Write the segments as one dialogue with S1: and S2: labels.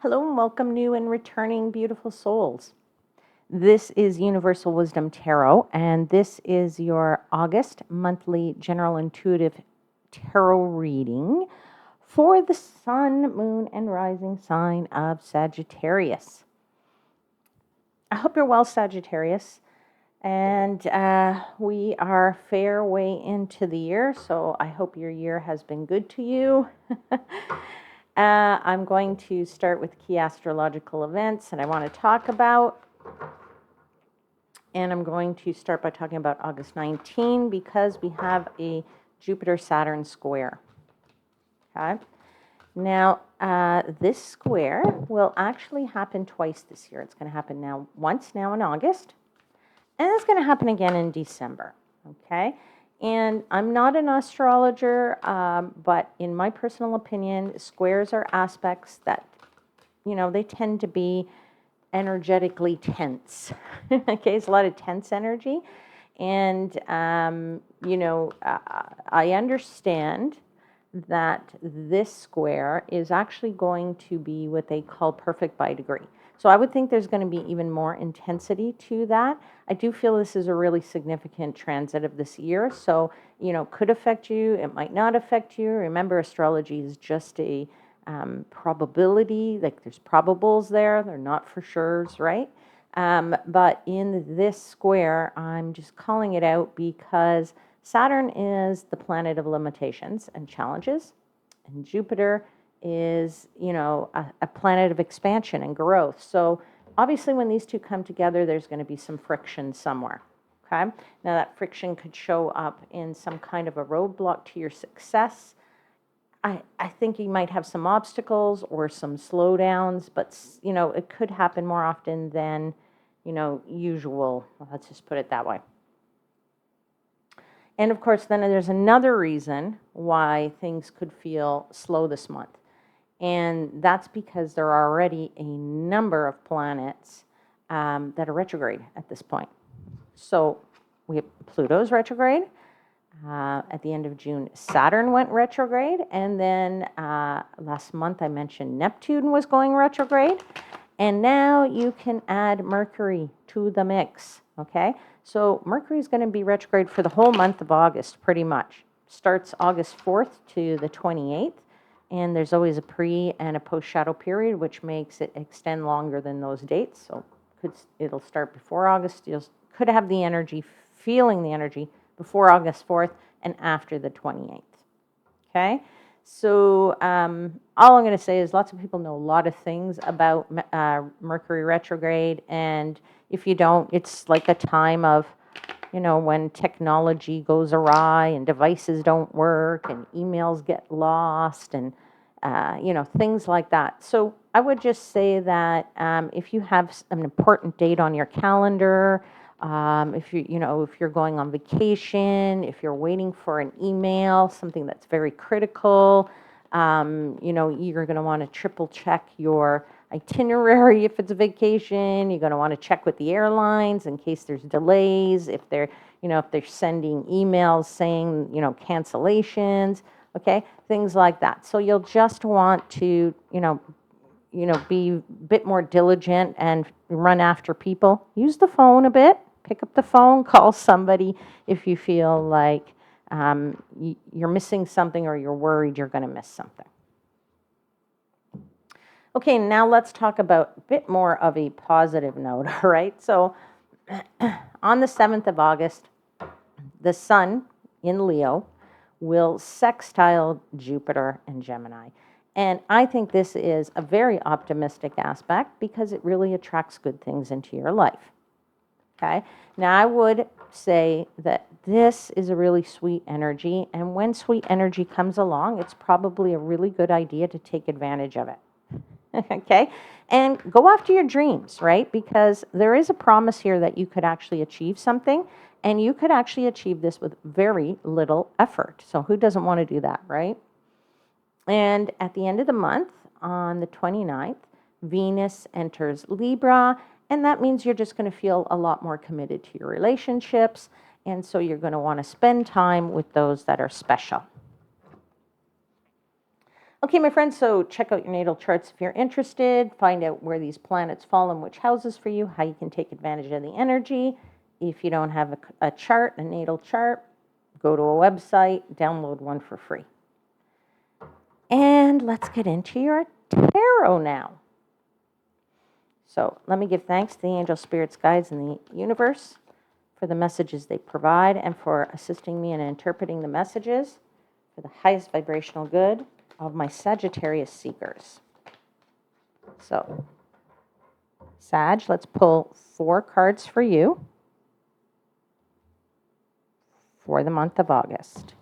S1: Hello and welcome, new and returning beautiful souls. This is Universal Wisdom Tarot, and this is your August monthly general intuitive tarot reading for the sun, moon, and rising sign of Sagittarius. I hope you're well, Sagittarius. And we are fair way into the year, so I hope your year has been good to you. I'm going to start with key astrological events that I want to talk about. And I'm going to start by talking about August 19 because we have a Jupiter-Saturn square. Okay. Now, this square will actually happen twice this year. It's going to happen once now in August. And it's going to happen again in December, okay? And I'm not an astrologer, but in my personal opinion, squares are aspects that, they tend to be energetically tense. Okay, it's a lot of tense energy. And, I understand that this square is actually going to be what they call perfect by degree. So I would think there's going to be even more intensity to that. I do feel this is a really significant transit of this year. So, could affect you. It might not affect you. Remember, astrology is just a probability. Like there's probables there. They're not for sures, right? But in this square, I'm just calling it out because Saturn is the planet of limitations and challenges. And Jupiter is, a planet of expansion and growth. So obviously when these two come together, there's going to be some friction somewhere. Okay. Now that friction could show up in some kind of a roadblock to your success. I think you might have some obstacles or some slowdowns, but, it could happen more often than, usual. Let's just put it that way. And of course, then there's another reason why things could feel slow this month. And that's because there are already a number of planets that are retrograde at this point. So we have Pluto's retrograde. At the end of June, Saturn went retrograde. And then last month I mentioned Neptune was going retrograde. And now you can add Mercury to the mix, okay? So Mercury is going to be retrograde for the whole month of August, pretty much. Starts August 4th to the 28th. And there's always a pre and a post shadow period, which makes it extend longer than those dates. So it'll start before August. You could have the energy, feeling the energy before August 4th and after the 28th. Okay? So all I'm going to say is lots of people know a lot of things about Mercury retrograde. And if you don't, it's like a time of, when technology goes awry and devices don't work and emails get lost and, things like that. So I would just say that if you have an important date on your calendar, if you're going on vacation, if you're waiting for an email, something that's very critical, you're going to want to triple check your itinerary if it's a vacation. You're going to want to check with the airlines in case there's delays, if they're sending emails saying, cancellations, okay, things like that. So you'll just want to, be a bit more diligent and run after people. Use the phone a bit. Pick up the phone, call somebody if you feel like you're missing something or you're worried you're going to miss something. Okay, now let's talk about a bit more of a positive note, all right? So on the 7th of August, the sun in Leo will sextile Jupiter and Gemini. And I think this is a very optimistic aspect because it really attracts good things into your life. Okay. Now I would say that this is a really sweet energy. And when sweet energy comes along, it's probably a really good idea to take advantage of it. Okay. And go after your dreams, right? Because there is a promise here that you could actually achieve something. And you could actually achieve this with very little effort. So who doesn't want to do that, right? And at the end of the month, on the 29th, Venus enters Libra. And that means you're just going to feel a lot more committed to your relationships. And so you're going to want to spend time with those that are special. Okay, my friends, so check out your natal charts if you're interested. Find out where these planets fall in which houses for you, how you can take advantage of the energy. If you don't have a chart, a natal chart, go to a website, download one for free. And let's get into your tarot now. So let me give thanks to the angel spirits, guides, and the universe for the messages they provide and for assisting me in interpreting the messages for the highest vibrational good of my Sagittarius seekers. So, Sag, let's pull 4 cards for you for the month of August.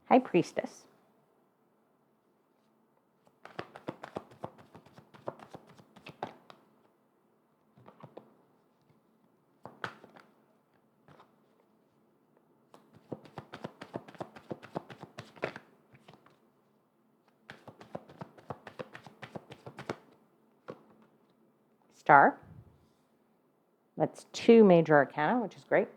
S1: High Priestess. Star. That's 2 major arcana, which is great.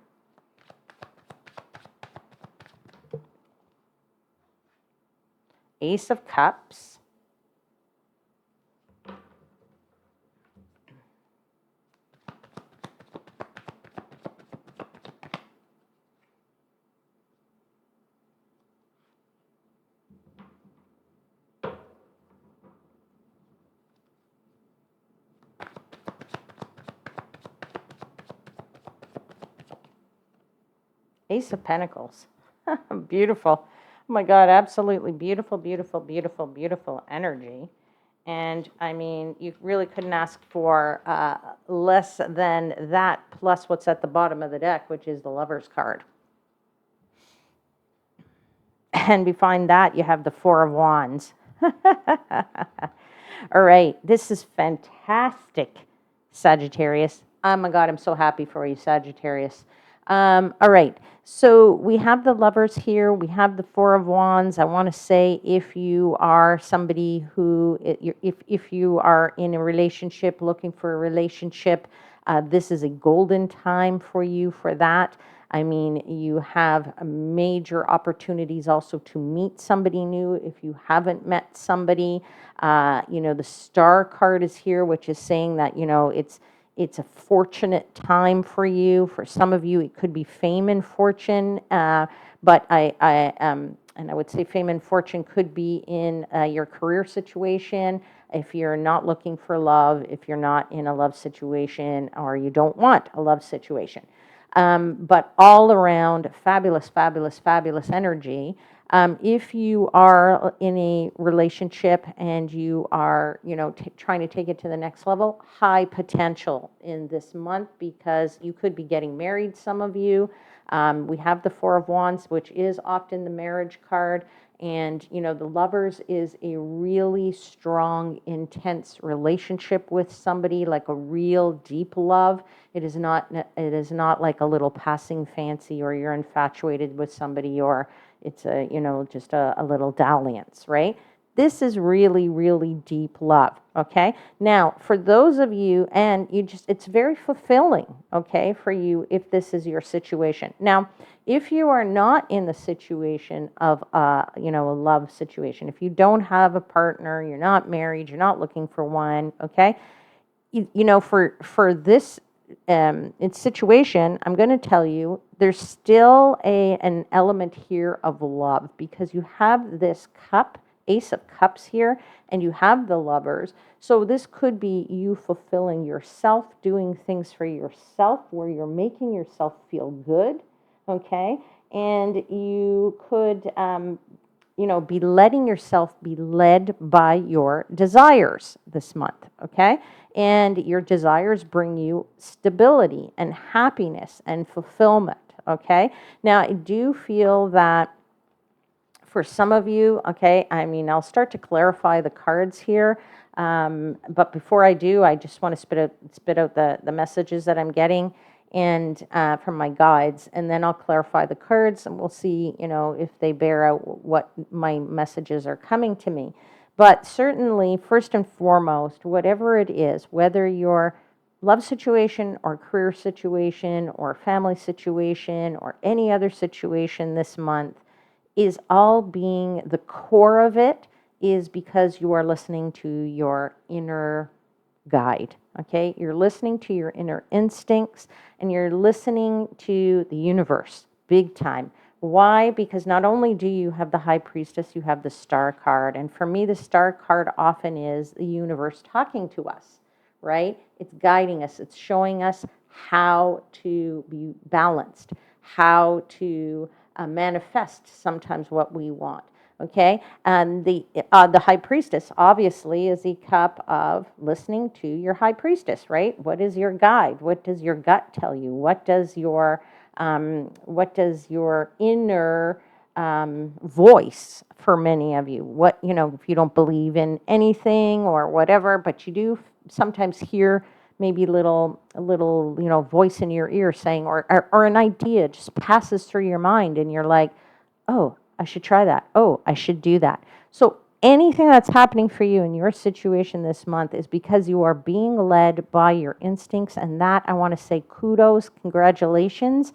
S1: Ace of Cups. Ace of Pentacles. Beautiful. Oh my God, absolutely beautiful, beautiful, beautiful, beautiful energy. And I mean, you really couldn't ask for less than that, plus what's at the bottom of the deck, which is the Lover's card. And behind that, you have the 4 of Wands. All right, this is fantastic, Sagittarius. Oh my God, I'm so happy for you, Sagittarius. All right, so we have the Lovers here. We have the 4 of Wands. I want to say if you are somebody who, if you are in a relationship, looking for a relationship, this is a golden time for you for that. I mean, you have major opportunities also to meet somebody new if you haven't met somebody. The Star card is here, which is saying that, it's a fortunate time for you. For some of you, it could be fame and fortune, but and I would say fame and fortune could be in your career situation. If you're not looking for love, if you're not in a love situation, or you don't want a love situation. But all around, fabulous, fabulous, fabulous energy. If you are in a relationship and you are, trying to take it to the next level, high potential in this month because you could be getting married, some of you. We have the 4 of Wands, which is often the marriage card. And, the Lovers is a really strong, intense relationship with somebody, like a real deep love. It is not like a little passing fancy or you're infatuated with somebody or it's just a little dalliance, right? This is really, really deep love, okay? Now, for those of you, and it's very fulfilling, okay, for you if this is your situation. Now, if you are not in the situation of, a love situation, if you don't have a partner, you're not married, you're not looking for one, okay? For this situation, I'm going to tell you, there's still an element here of love because you have this cup, Ace of Cups here, and you have the Lovers. So this could be you fulfilling yourself, doing things for yourself where you're making yourself feel good, okay? And you could, be letting yourself be led by your desires this month, okay? And your desires bring you stability and happiness and fulfillment, okay? Now, I do feel that for some of you, okay, I'll start to clarify the cards here. But before I do, I just want to spit out the messages that I'm getting. and from my guides, and then I'll clarify the cards, and we'll see, if they bear out what my messages are coming to me. But certainly, first and foremost, whatever it is, whether your love situation or career situation or family situation or any other situation this month, is all being the core of it is because you are listening to your inner guide. Okay, you're listening to your inner instincts, and you're listening to the universe big time. Why? Because not only do you have the High Priestess, you have the Star card. And for me, the Star card often is the universe talking to us, right? It's guiding us. It's showing us how to be balanced, how to manifest sometimes what we want. Okay, and the High Priestess obviously is the cup of listening to your High Priestess, right? What is your guide? What does your gut tell you? What does your inner voice for many of you? What, if you don't believe in anything or whatever, but you do sometimes hear maybe a little voice in your ear saying, or an idea just passes through your mind, and you're like, oh, I should try that. Oh, I should do that. So anything that's happening for you in your situation this month is because you are being led by your instincts. And that, I want to say kudos, congratulations.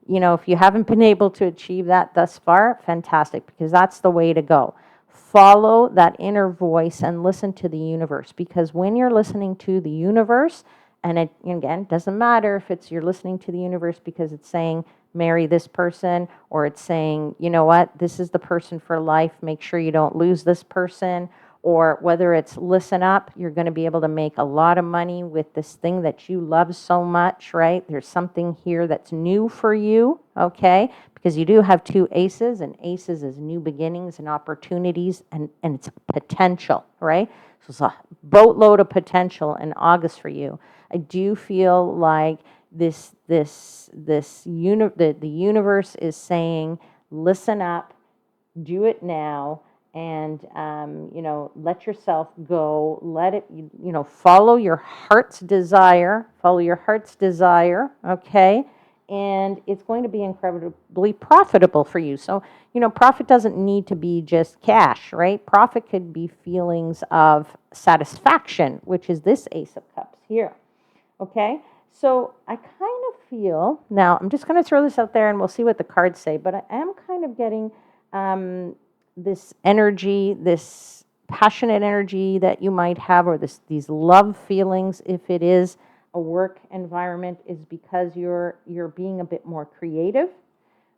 S1: If you haven't been able to achieve that thus far, fantastic, because that's the way to go. Follow that inner voice and listen to the universe, because when you're listening to the universe, and it, again, doesn't matter if you're listening to the universe because it's saying, marry this person, or it's saying, you know what, this is the person for life, make sure you don't lose this person, or whether it's listen up, you're going to be able to make a lot of money with this thing that you love so much, right? There's something here that's new for you, okay? Because you do have 2 aces, and aces is new beginnings and opportunities, and it's potential, right? So it's a boatload of potential in August for you. I do feel like the universe is saying, listen up, do it now, and let yourself go. Let it, follow your heart's desire. Okay, and it's going to be incredibly profitable for you. So profit doesn't need to be just cash, right? Profit could be feelings of satisfaction, which is this Ace of Cups here. Okay, so I kind of feel, now I'm just going to throw this out there and we'll see what the cards say, but I am kind of getting this energy, this passionate energy that you might have, or these love feelings, if it is a work environment, is because you're being a bit more creative.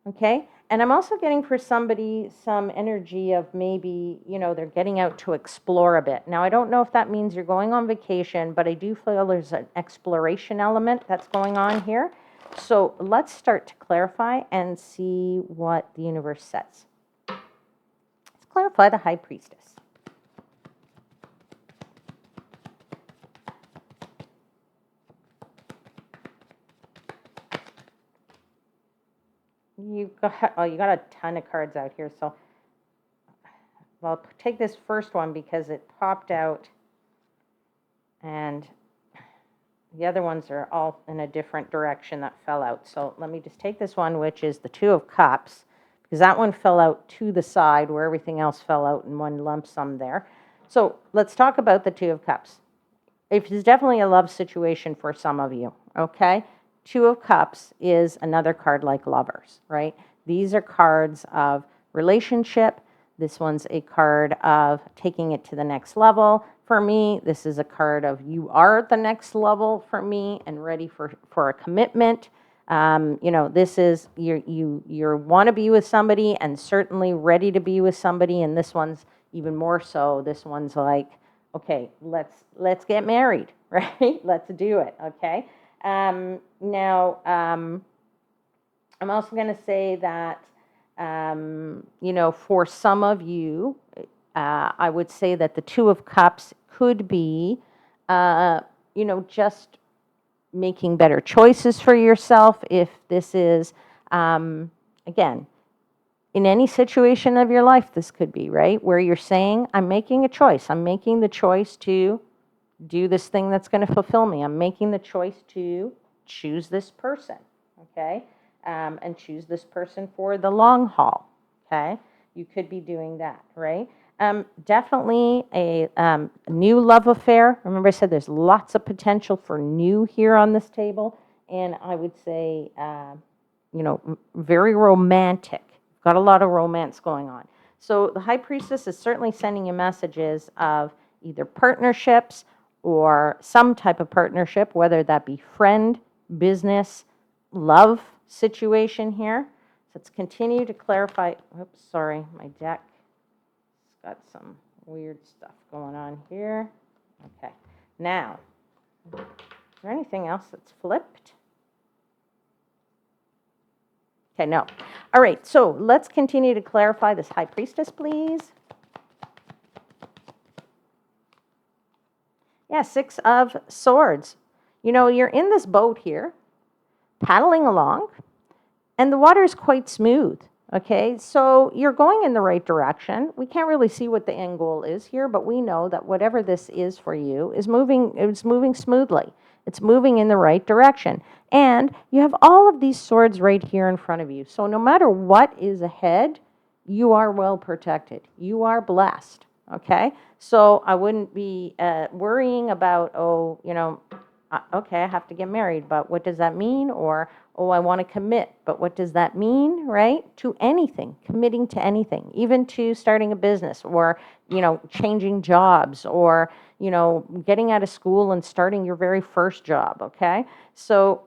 S1: Okay, and I'm also getting for somebody some energy of maybe, they're getting out to explore a bit. Now, I don't know if that means you're going on vacation, but I do feel there's an exploration element that's going on here. So let's start to clarify and see what the universe says. Let's clarify the High Priestess. You got a ton of cards out here, so I'll take this first one because it popped out, and the other ones are all in a different direction that fell out. So let me just take this one, which is the 2 of Cups, because that one fell out to the side where everything else fell out in one lump sum there. So let's talk about the 2 of Cups. It's definitely a love situation for some of you, okay? 2 of Cups is another card like Lovers, right? These are cards of relationship. This one's a card of taking it to the next level. For me, this is a card of you are at the next level for me and ready for a commitment. This is you want to be with somebody and certainly ready to be with somebody. And this one's even more so. This one's like, okay, let's get married, right? Let's do it, okay? Now, I'm also going to say that, for some of you, I would say that the 2 of Cups could be, just making better choices for yourself. If this is, again, in any situation of your life, this could be, right? Where you're saying, I'm making a choice. I'm making the choice to do this thing that's going to fulfill me. I'm making the choice to choose this person, okay? And choose this person for the long haul, okay? You could be doing that, right? Definitely a new love affair. Remember I said there's lots of potential for new here on this table. And I would say, very romantic. Got a lot of romance going on. So the High Priestess is certainly sending you messages of either partnerships or some type of partnership, whether that be friend, business, love situation here. So let's continue to clarify. Oops, sorry, my deck got some weird stuff going on here. Okay, now, is there anything else that's flipped? Okay, no. All right, so let's continue to clarify this High Priestess, please. Yeah, 6 of Swords. You're in this boat here, paddling along, and the water is quite smooth, okay? So you're going in the right direction. We can't really see what the end goal is here, but we know that whatever this is for you is it's moving smoothly. It's moving in the right direction. And you have all of these swords right here in front of you. So no matter what is ahead, you are well protected. You are blessed, okay? So I wouldn't be worrying about, okay, I have to get married, but what does that mean? Or, I want to commit, but what does that mean, right? To anything, committing to anything, even to starting a business or, changing jobs or, getting out of school and starting your very first job, okay? So,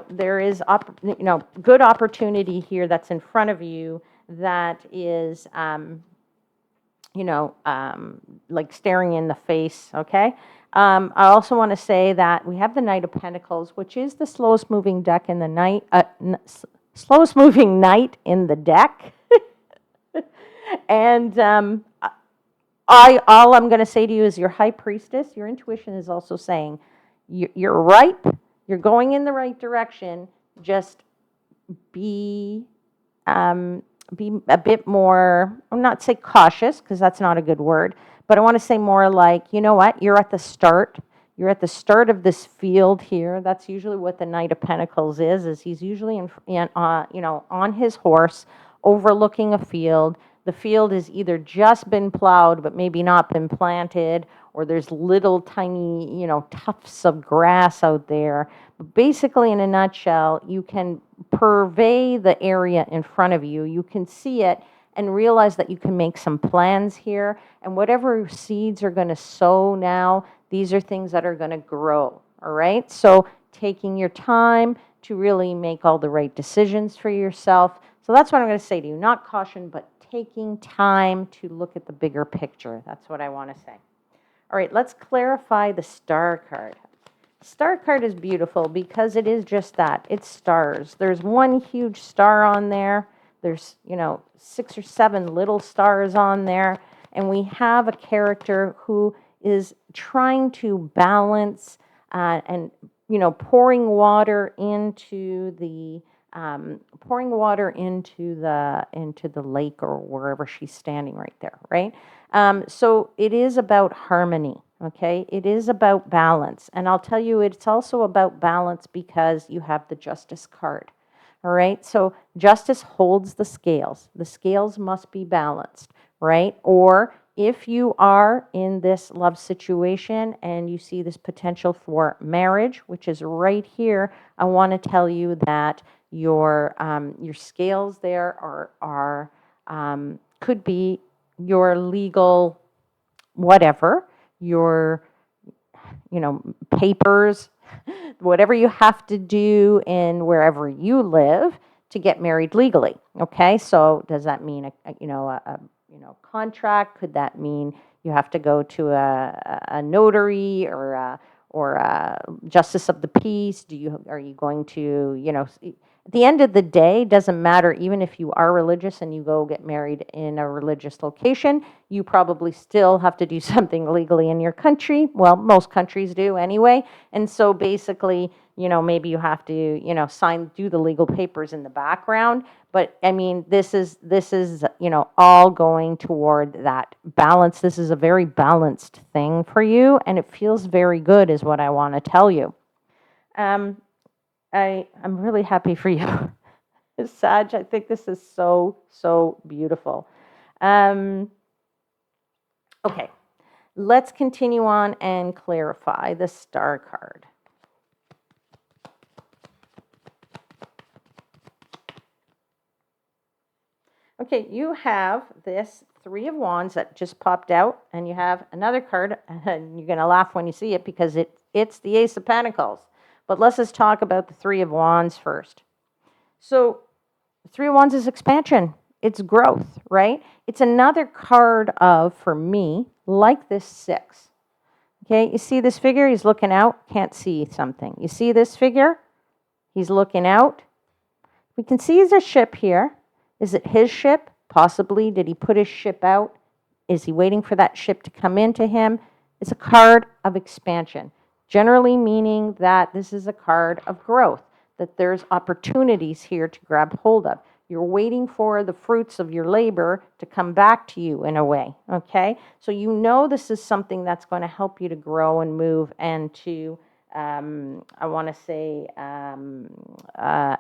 S1: there is, good opportunity here that's in front of you that is, like staring in the face, okay? I also want to say that we have the Knight of Pentacles, which is the slowest moving deck in the night, slowest moving knight in the deck. And all I'm going to say to you is your High Priestess, your intuition is also saying you're ripe, you're going in the right direction, just be a bit more, I'm not say cautious, because that's not a good word, but I want to say more like, you know what, you're at the start. You're at the start of this field here. That's usually what the Knight of Pentacles is he's usually on his horse, overlooking a field. The field has either just been plowed, but maybe not been planted, or there's little tiny, tufts of grass out there. But basically, in a nutshell, you can purvey the area in front of you. You can see it and realize that you can make some plans here. And whatever seeds are going to sow now, these are things that are going to grow, all right? So taking your time to really make all the right decisions for yourself. So that's what I'm going to say to you. Not caution, but taking time to look at the bigger picture. That's what I want to say. All right, let's clarify the Star card. Star card is beautiful because it is just that. It's stars. There's one huge star on there. There's, 6 or 7 little stars on there. And we have a character who is trying to balance and, pouring water into the lake or wherever she's standing right there, right? So it is about harmony, okay? It is about balance. And I'll tell you, it's also about balance because you have the Justice card, all right? So Justice holds the scales. The scales must be balanced, right? Or if you are in this love situation and you see this potential for marriage, which is right here, I want to tell you that your scales there are could be your legal whatever, your papers, whatever you have to do in wherever you live to get married legally. Okay, so does that mean a contract? Could that mean you have to go to a notary or a justice of the peace? Are you going to at the end of the day, doesn't matter, even if you are religious and you go get married in a religious location, you probably still have to do something legally in your country. Well, most countries do anyway. And so basically, maybe you have to, do the legal papers in the background. But I mean, this is, all going toward that balance. This is a very balanced thing for you, and it feels very good is what I want to tell you. Um, I'm really happy for you, Sag. I think this is so, so beautiful. Um, okay, let's continue on and clarify the star card. Okay, you have this Three of Wands that just popped out, and you have another card, and you're going to laugh when you see it because it's the Ace of Pentacles. But let's just talk about the Three of Wands first. So, Three of Wands is expansion. It's growth, right? It's another card of, for me, like this six. Okay, you see this figure? He's looking out, can't see something. You see this figure? He's looking out. We can see there's a ship here. Is it his ship? Possibly. Did he put his ship out? Is he waiting for that ship to come into him? It's a card of expansion, generally meaning that this is a card of growth, that there's opportunities here to grab hold of. You're waiting for the fruits of your labor to come back to you in a way, okay? So you know this is something that's going to help you to grow and move and to, I want to say,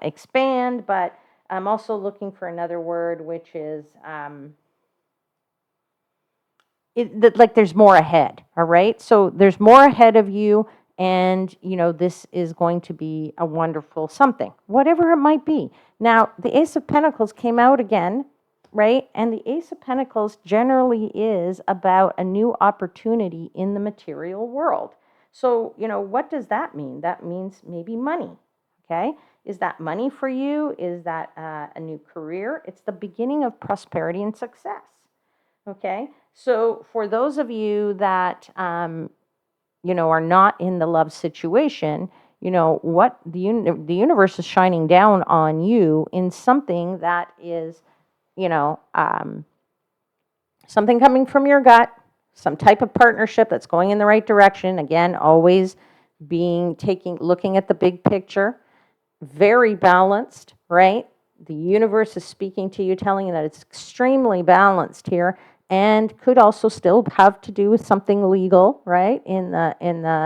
S1: expand, but I'm also looking for another word, which is like there's more ahead, all right? So there's more ahead of you, and, you know, this is going to be a wonderful something, whatever it might be. Now, the Ace of Pentacles came out again, right? And the Ace of Pentacles generally is about a new opportunity in the material world. So, you know, what does that mean? That means maybe money, okay? Is that money for you? Is that a new career? It's the beginning of prosperity and success. Okay, so for those of you that, you know, are not in the love situation, you know, what the universe is shining down on you in something that is, you know, something coming from your gut, some type of partnership that's going in the right direction. Again, always looking at the big picture, very balanced, right? The universe is speaking to you, telling you that it's extremely balanced here, and could also still have to do with something legal, right? In the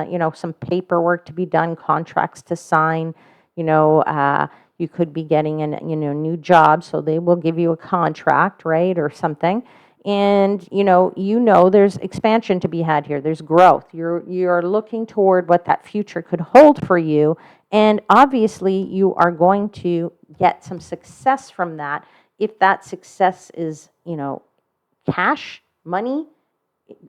S1: you know, some paperwork to be done, contracts to sign. You know, you could be getting a new job, so they will give you a contract, right, or something. And you know there's expansion to be had here. There's growth. You're looking toward what that future could hold for you, and obviously you are going to get some success from that. If that success is, you know, cash, money,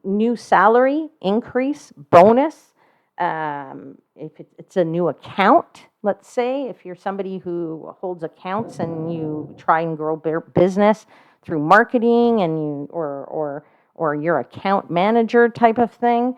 S1: new salary, increase, bonus, if it's a new account, let's say, if you're somebody who holds accounts and you try and grow business through marketing and or your account manager type of thing,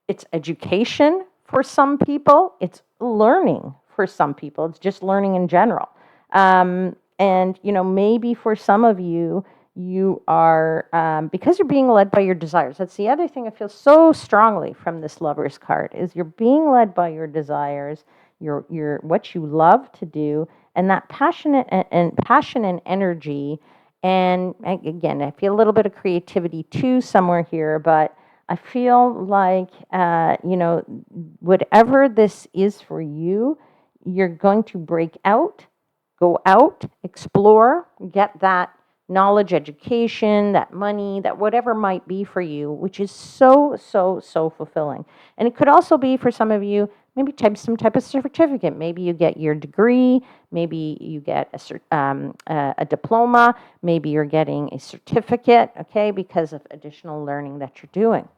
S1: it's education for some people. It's learning for some people. It's just learning in general. And, you know, maybe for some of you, you are, because you're being led by your desires. That's the other thing I feel so strongly from this Lover's card, is you're being led by your desires, your what you love to do, and that passion and energy. And again, I feel a little bit of creativity too somewhere here, but I feel like, you know, whatever this is for you, you're going to break out, go out, explore, get that knowledge, education, that money, that whatever might be for you, which is so, so, so fulfilling. And it could also be for some of you, maybe some type of certificate. Maybe you get your degree, maybe you get a diploma, maybe you're getting a certificate, okay, because of additional learning that you're doing.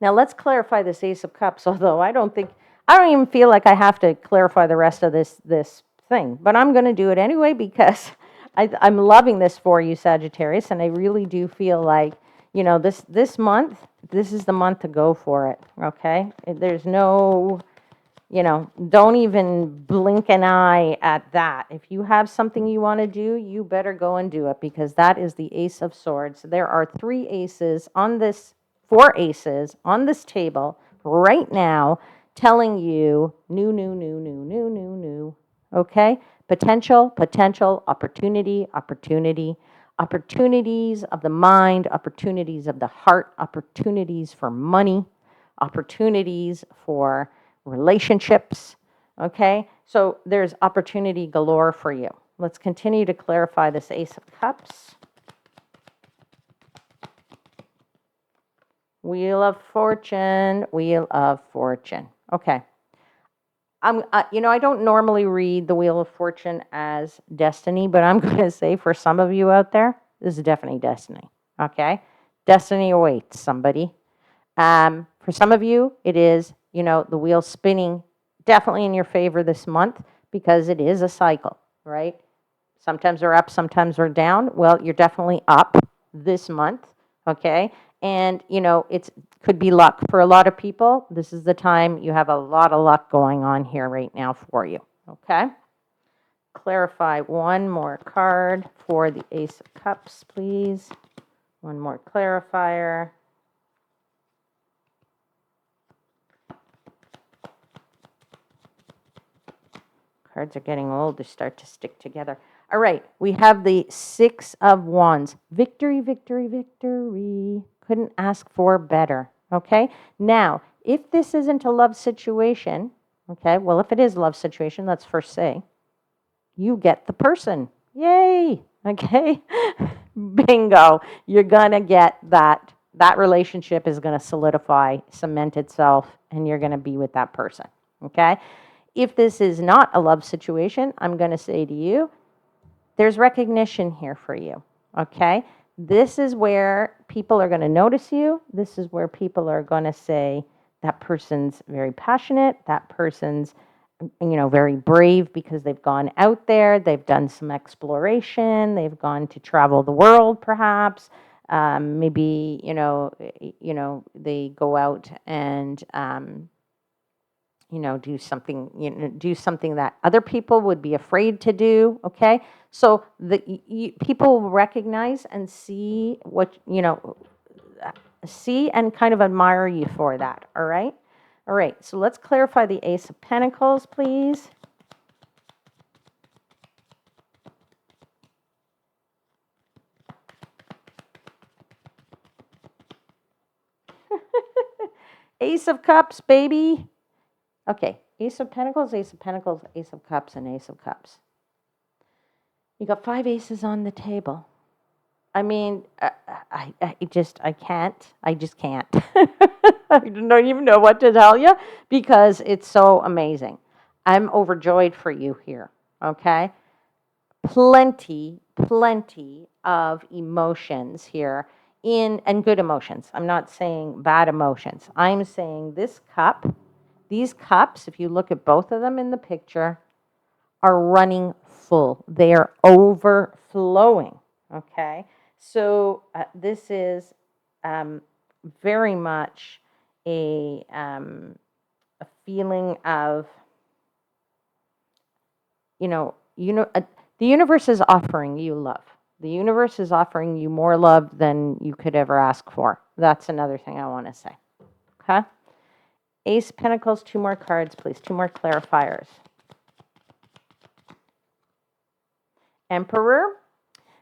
S1: Now let's clarify this Ace of Cups, although I don't even feel like I have to clarify the rest of this thing, but I'm going to do it anyway because I'm loving this for you, Sagittarius, and I really do feel like, you know, this month, this is the month to go for it, okay? There's no, you know, don't even blink an eye at that. If you have something you want to do, you better go and do it, because that is the Ace of Swords. There are 4 aces on this table right now telling you new, okay? Potential, opportunities of the mind, opportunities of the heart, opportunities for money, opportunities for relationships. Okay, so there's opportunity galore for you. Let's continue to clarify this Ace of Cups. Wheel of Fortune, Wheel of Fortune. Okay. I don't normally read the Wheel of Fortune as destiny, but I'm going to say for some of you out there, this is definitely destiny. Okay? Destiny awaits somebody. For some of you, it is, the wheel spinning definitely in your favor this month because it is a cycle, right? Sometimes we're up, sometimes we're down. Well, you're definitely up this month, okay? And, it could be luck. For a lot of people, this is the time you have a lot of luck going on here right now for you, okay? Clarify one more card for the Ace of Cups, please. One more clarifier. Cards are getting old. They start to stick together. All right, we have the Six of Wands. Victory, victory, victory. Couldn't ask for better, okay? Now, if this isn't a love situation, okay, well, if it is a love situation, let's first say, you get the person. Yay, okay? Bingo. You're going to get that. That relationship is going to solidify, cement itself, and you're going to be with that person, okay? If this is not a love situation, I'm going to say to you, there's recognition here for you, okay? This is where people are going to notice you. This is where people are going to say, that person's very passionate, that person's, very brave because they've gone out there, they've done some exploration, they've gone to travel the world perhaps. Maybe, they go out and, do something that other people would be afraid to do, okay? So people will recognize and see see and kind of admire you for that, all right? All right, so let's clarify the Ace of Pentacles, please. Ace of Cups, baby. Okay, Ace of Pentacles, Ace of Pentacles, Ace of Cups, and Ace of Cups. You got 5 aces on the table. I mean, I just can't. I don't even know what to tell you because it's so amazing. I'm overjoyed for you here, okay? Plenty of emotions here and good emotions. I'm not saying bad emotions. I'm saying these cups, if you look at both of them in the picture, are running full. They are overflowing, okay? So this is very much a feeling of, the universe is offering you love. The universe is offering you more love than you could ever ask for. That's another thing I want to say, okay? Ace Pentacles, 2 more cards, please. 2 more clarifiers. Emperor.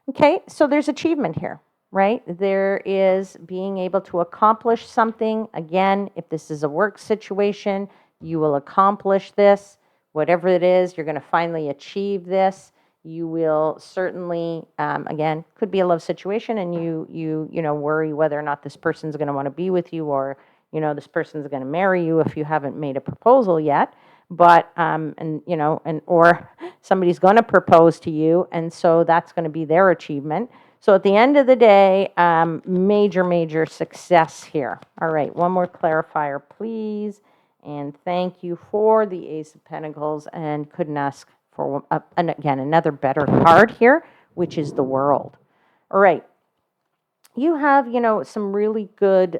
S1: Okay, so there's achievement here, right? There is being able to accomplish something. Again, if this is a work situation, you will accomplish this. Whatever it is, you're going to finally achieve this. You will certainly, again, could be a love situation, and you worry whether or not this person's going to want to be with you, or this person's going to marry you if you haven't made a proposal yet. But or somebody's going to propose to you, and so that's going to be their achievement. So at the end of the day, major success here. All right, one more clarifier, please. And thank you for the Ace of Pentacles, and couldn't ask for, and again, another better card here, which is the World. All right. You have, some really good,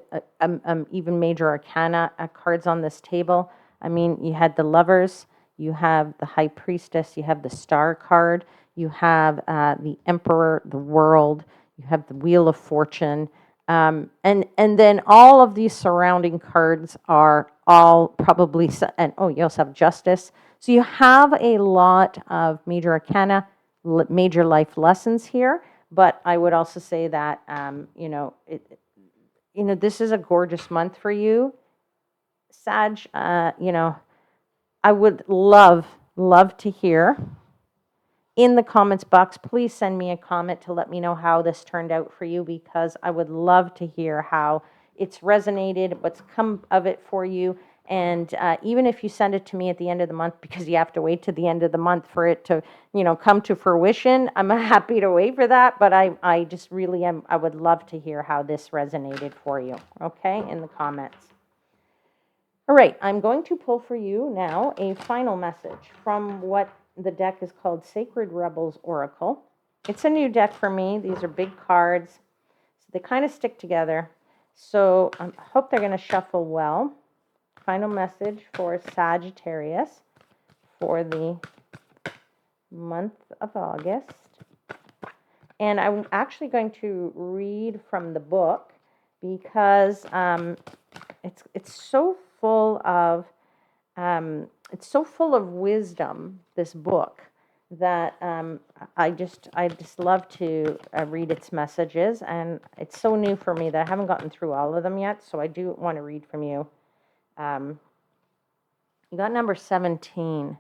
S1: even major arcana cards on this table. I mean, you had the Lovers, you have the High Priestess, you have the Star card, you have the Emperor, the World, you have the Wheel of Fortune, and then all of these surrounding cards are all probably, and you also have Justice. So you have a lot of major arcana, major life lessons here. But I would also say that, this is a gorgeous month for you. Sag, I would love to hear in the comments box. Please send me a comment to let me know how this turned out for you, because I would love to hear how it's resonated, what's come of it for you. And even if you send it to me at the end of the month, because you have to wait to the end of the month for it to, come to fruition, I'm happy to wait for that. But I just really am, I would love to hear how this resonated for you, okay, in the comments. All right, I'm going to pull for you now a final message from what the deck is called Sacred Rebels Oracle. It's a new deck for me. These are big cards, so they kind of stick together. So I hope they're going to shuffle well. Final message for Sagittarius for the month of August. And I'm actually going to read from the book, because it's so full of wisdom, this book, that I just love to read its messages. And it's so new for me that I haven't gotten through all of them yet, so I do want to read from you. You got number 17.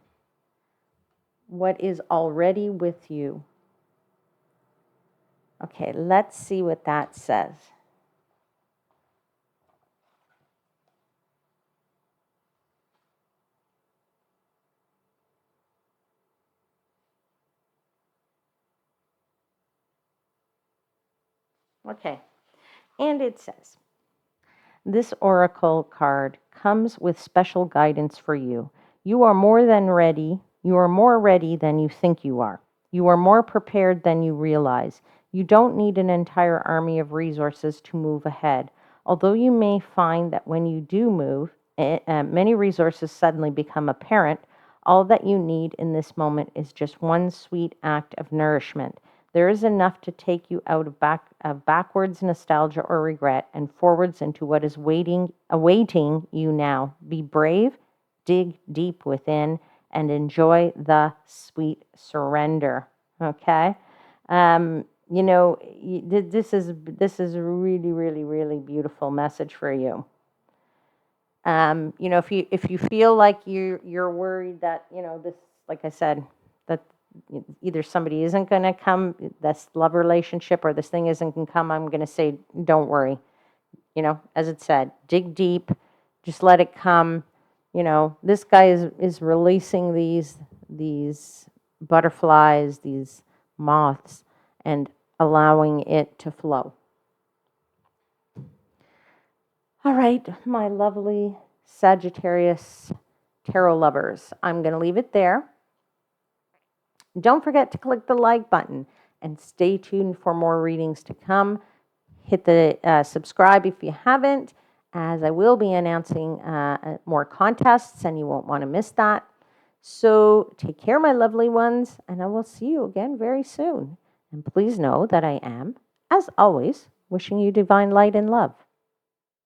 S1: What is already with you? Okay, let's see what that says. Okay, and it says, this oracle card comes with special guidance for you. You are more than ready. You are more ready than you think you are. You are more prepared than you realize. You don't need an entire army of resources to move ahead. Although you may find that when you do move, many resources suddenly become apparent, all that you need in this moment is just one sweet act of nourishment. There is enough to take you out of backwards nostalgia or regret and forwards into what is awaiting you now. Be brave, dig deep within, and enjoy the sweet surrender. Okay, this is a really, really, really beautiful message for you. If you feel like you're worried that this, like I said, that either somebody isn't going to come, this love relationship, or this thing isn't going to come, I'm going to say, don't worry. As it said, dig deep, just let it come. This guy is releasing these butterflies, these moths, and allowing it to flow. All right, my lovely Sagittarius tarot lovers, I'm going to leave it there. Don't forget to click the like button and stay tuned for more readings to come. Hit the subscribe if you haven't, as I will be announcing more contests and you won't want to miss that. So take care, my lovely ones, and I will see you again very soon. And please know that I am, as always, wishing you divine light and love.